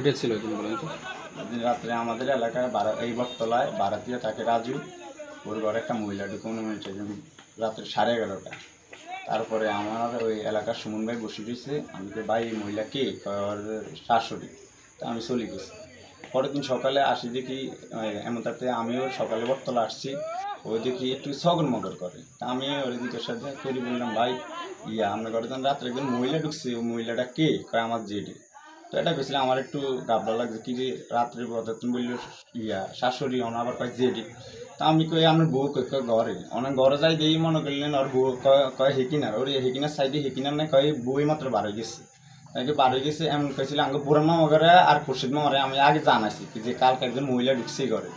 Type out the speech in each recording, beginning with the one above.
ঘটেছিল তুমি বলেন তো? রাত্রে আমাদের এলাকায় এই বটতলায় ভাড়াটিয়া থাকে রাজু, ওর ঘরে একটা মহিলা ঢুকে মিনিটে রাত্রে 11:30টা। তারপরে আমার ওই এলাকার সুমন ভাই বসে দিয়েছে, আমি তো ভাই এই মহিলা কে, ওর শাশুড়ি। তা আমি চলে গেছি। পরের দিন সকালে আসি দেখি এমন তাতে আমিও সকালে বটতলা আসছি, ওই দেখি একটু ছগন মগর করে। তা আমি ওর দিকের সাথে করি বললাম, ভাই আপনার ঘরে যখন রাত্রে একজন মহিলা ঢুকছে, ওই মহিলাটা কে, কয় আমার জেডি। তো এটা গেছিলাম, আমার একটু গাবলা লাগছে কি যে রাত্রের পথে তুমি বললো শাশুড়ি, অন আবার কয় জেডি। তা আমি কই আমার বউ ঘরে, অনেক ঘরে যাই দিই মনে করলেন ওর বউ কয় হেকিনার, ওর হেকিনার সাইডে হেকিনার না, কয় বই মাত্র বার হয়ে গেছে। তাকে বার হয়ে গেছে এমন কয়েছিল আমাকে বুড়ান মামা ঘরে আর খুরশিদ মামারে আমি আগে জানাইছি যে কালকে একজন মহিলা ঢুকছে ঘরে।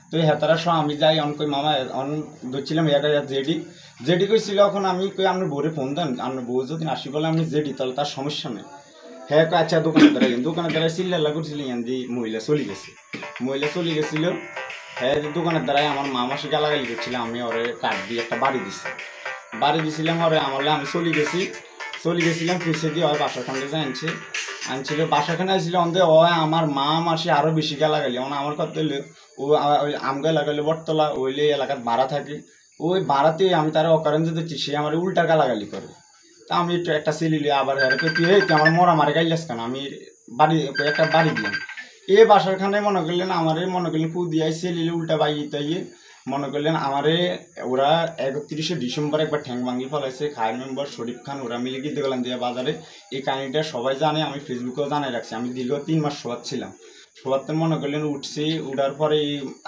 তো এই হেতারা সহ আমি যাই অন কই মামা অন ধরছিলাম জেডি জেডি কইছিল। এখন আমি কই আপনার বউরে ফোন দেন, আপনার বউ যদি আসি বলে আপনি জেডি তাহলে তার সমস্যা নেই। হ্যাঁ আচ্ছা দোকানে দ্বারাই চিল্লা করছিল যে মহিলা চলে গেছে, মহিলা চলে গেছিল। হ্যাঁ দোকানের দ্বারাই আমার মাসি গালাগালি করছিল, আমি ওরে কাঠ দিয়ে একটা বাড়ি দিছিলাম ওরে আমলে। আমি চলে গেছিলাম পিছিয়ে দিয়ে ওই বাসাখানে যে আনছিল বাসাখানে আসছিল অন্ধে ও আমার মাসি আরও বেশি গালাগালি। আমার কথা হইলে ও ওই আমগা লাগাইলে বটতলা ওইলে এলাকার ভাড়া থাকে, ওই ভাড়াতে আমি তারা অকারেন যে দিচ্ছি, সে আমার উল্টা গালাগালি করে। তা আমি একটু একটা সিলিলে আবার তুই আমার মরা মারে গাইলাস কেন, আমি একটা বাড়ি দিলাম। এ বাসারখানে মনে করলেন আমারে মনে করলেন কু দিয়ে সিলিলে উল্টা বাইয়ে মনে করলেন আমারে ওরা 31শে ডিসেম্বর একবার ঠ্যাং ভাঙ্গি ফেলাইছে। খায়ের মেম্বার শরীফ খান ওরা মিলে গিয়ে দেখলাম দিয়ে বাজারে। এই কাহিনিটা সবাই জানে, আমি ফেসবুকেও জানাই রাখছি। আমি দীর্ঘ 3 মাস শোয়াচ্ছিলাম, শোয়াতে মনে করলেন উঠছি, উঠার পরে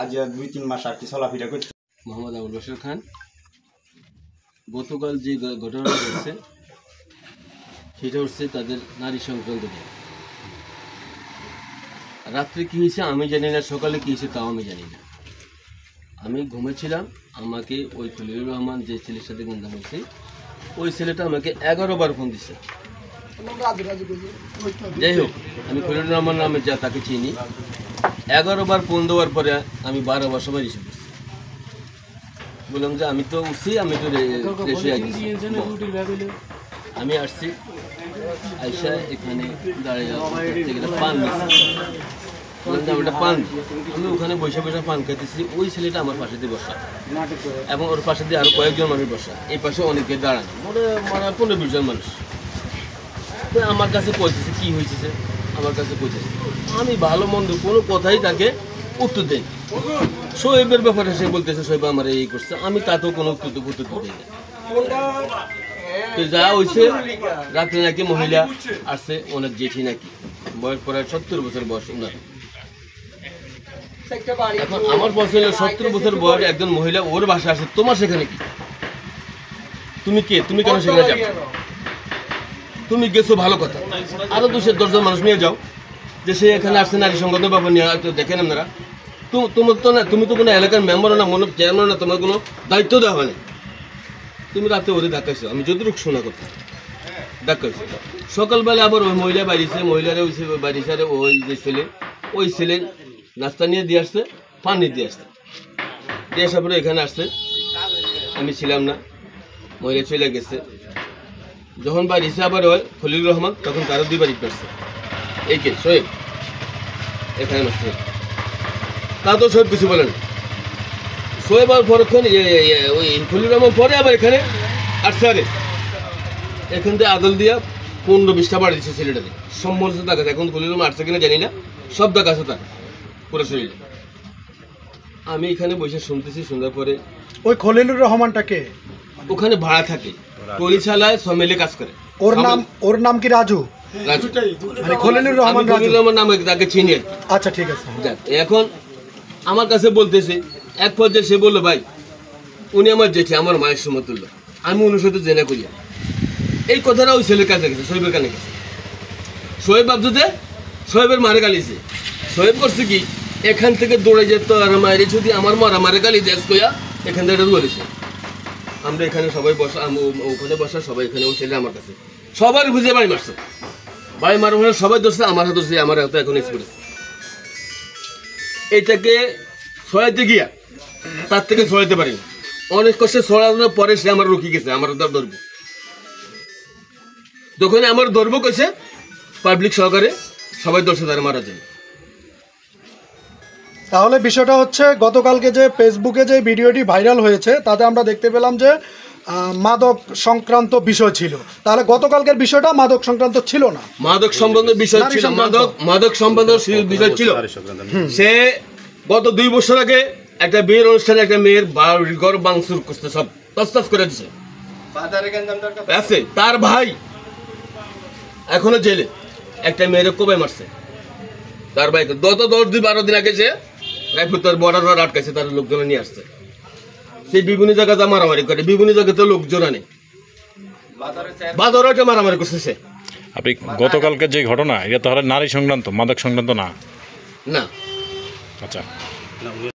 আজ 2-3 মাস আর কি চলাফেরা করছি। মোহাম্মদ আবুল বাশার খান। গতকাল যে ঘটনাটা ঘটছে সেটা হচ্ছে তাদের নারী সংক্রান্ত। রাত্রে কী হয়েছে আমি জানি না, সকালে কী হয়েছে তাও আমি জানি না। আমি ঘুমেছিলাম, আমাকে ওই খলিলুর রহমান যে ছেলের সাথে গন্ধা হয়েছে ওই ছেলেটা আমাকে 11 বার ফোন দিচ্ছে। যাই হোক, আমি খলিলুর রহমান নামে যা তাকে চিনি। 11 বার ফোন দেওয়ার পরে আমি 12 বার সময় রিসিভ করছি। বললাম যে আমি তো উঠছি, আমি তো আমি আসছি আইসা এখানে দাঁড়িয়ে পান পান আমি ওখানে বসে পান খাইতেছি। ওই ছেলেটা আমার পাশে দিয়ে বসা এবং ওর পাশে দিয়ে আরো কয়েকজন মানুষ বসা, এই পাশে অনেকে দাঁড়ানো, মানে 15-20 জন মানুষ। তো আমার কাছে পৌঁছেছে কি হয়েছে, আমার কাছে পৌঁছেছে। আমি ভালো মন্দ কোনো কথাই তাকে উত্তর দেই। শোয়েবের ব্যাপারে সে বলতেছে শোয়েব আমার এই করছে, আমি তাতেও কোনো উত্তর দিই না। তো যা হয়েছে রাত্রে নাকি মহিলা আসছে, অনেক জেঠি নাকি, বয়স প্রায় 70 বছর বয়স ওনার। এখন আমার প্রশ্ন হলো 70 বছর বয়স একজন মহিলা ওর বাসা আসে, তোমার সেখানে কি, তুমি কে, তুমি কেন সেখানে যাবে? তুমি গেছো ভালো কথা, আরো 2-10 জন মানুষ নিয়ে যাও যে সে এখানে আসছে নারী সংগঠনের ব্যাপার নিয়ে দেখেন আপনারা। তোমার তো না, তুমি তো কোনো এলাকার মেম্বারও না, মনে চেয়ারম্যান না, তোমার কোনো দায়িত্ব দেওয়া হয়নি। তুমি রাতে ওরে দেখাইছো, আমি যতটুকু শোনা কথা দেখাইছো। সকালবেলা আবার ওই মহিলা বাড়িছে, মহিলারা বাড়িছে, ওই যে ছেলে ওই ছেলে নাস্তা নিয়ে দিয়ে আসছে, পানি দিয়ে আসছে, দিয়ে আসার পরে এখানে আসছে। আমি ছিলাম না, মহিলা চলে গেছে। যখন বাড়িছে আবার ওই খলিলুর রহমান, তখন তারও 2 বাড়ি পারছে। এই কে শোয়েব এখানে আসছে, তা তো সব কিছু বলেন। শোয়েব আর পরক্ষণ ওই খলিলুর রহমান পরে আবার এখানে আসছে। আরে এখান থেকে আদল দিয়া 15-20টা বাড়ি দিচ্ছে ছেলেটাকে, সম্বন্ধ দেখা যায়। এখন খলিলুর রহমান আসছে কিনা জানি না, সব দেখা আছে তার পুরো শরীরে। আমি এখানে বসে শুনতেছি, শোনার পরে ওই খলিলুর রহমানটাকে ওখানে ভাড়া থাকে, টলিশালায় সমেলে কাজ করে। ওর নাম কি রাজু? রাজু মানে খলিলুর রহমান, খলিলুর রহমান নামে তাকে চিনি আর কি। আচ্ছা ঠিক আছে। এখন আমার কাছে বলতেছে, এক পর্যায়ে সে বললো ভাই উনি আমার জেঠি, আমার মায়ের সমতুল্য, আমি ওনার সাথে জেনা করি। এই কথাটা ওই ছেলের কাছে গেছে, শোয়েবের কানে গেছে। শোয়েব ভাবতে শোয়েবের মারে গালিছে। শোয়েব করছে কি, এখান থেকে দৌড়ে যেত আর মায়ের যদি আমার মারে গালি দেশ কইয়া এখান থেকে বলেছে। আমরা এখানে সবাই বসা, ওখানে বসা সবাই, এখানে ওই ছেলে আমার কাছে সবার বুঝে বাড়ি মারছে। বাড়ি মারা মানে সবাই ধরছে, আমার হাতে ধরছে, আমার হাতে এখন এক্সপিরিয়েন্স। এটাকে ছড়াইতে গিয়া তার থেকে ছড়াইতে পারিনি, অনেক কষ্টে ছড়ানোর পরে সে আমার রুকি গেছে, আমার ধরবো। যখন আমার ধরবো কইছে পাবলিক সহকারে, সবাই দোষে তারা মারা যায়। তাহলে বিষয়টা হচ্ছে গতকালকে যে ফেসবুকে যে ভিডিওটি ভাইরাল হয়েছে তাতে আমরা দেখতে পেলাম যে মাদক সংক্রান্ত বিষয় ছিল। তাহলে গতকালকের বিষয়টা মাদক সংক্রান্ত ছিল না, মাদক সম্বন্ধের বিষয় নারী ছিল, সংক্রান্ত। মাদক সম্বন্ধের বিষয় ছিল। সে গত 2 বছর আগে একটা বিয়ের অনুষ্ঠানে একটা মেয়ের ঘর ভাঙচুর করতে, সব তছনছ করে দিছে। আছে তার ভাই এখনো জেলে, একটা মেয়ের কোবাই মারছে তার ভাই। গত 10-12 দিন আগে যে রায়পুর বর্ডার আটকাইছে, তার লোকজন নিয়ে আসছে। সেই বিভিন্ন জায়গাতে মারামারি করে, বিভিন্ন জায়গাতে লোকজন আনে, বাজারে মারামারি করছে সে। আপনি গতকালকে যে ঘটনা, এটা তাহলে নারী সংক্রান্ত, মাদক সংক্রান্ত না? না। আচ্ছা।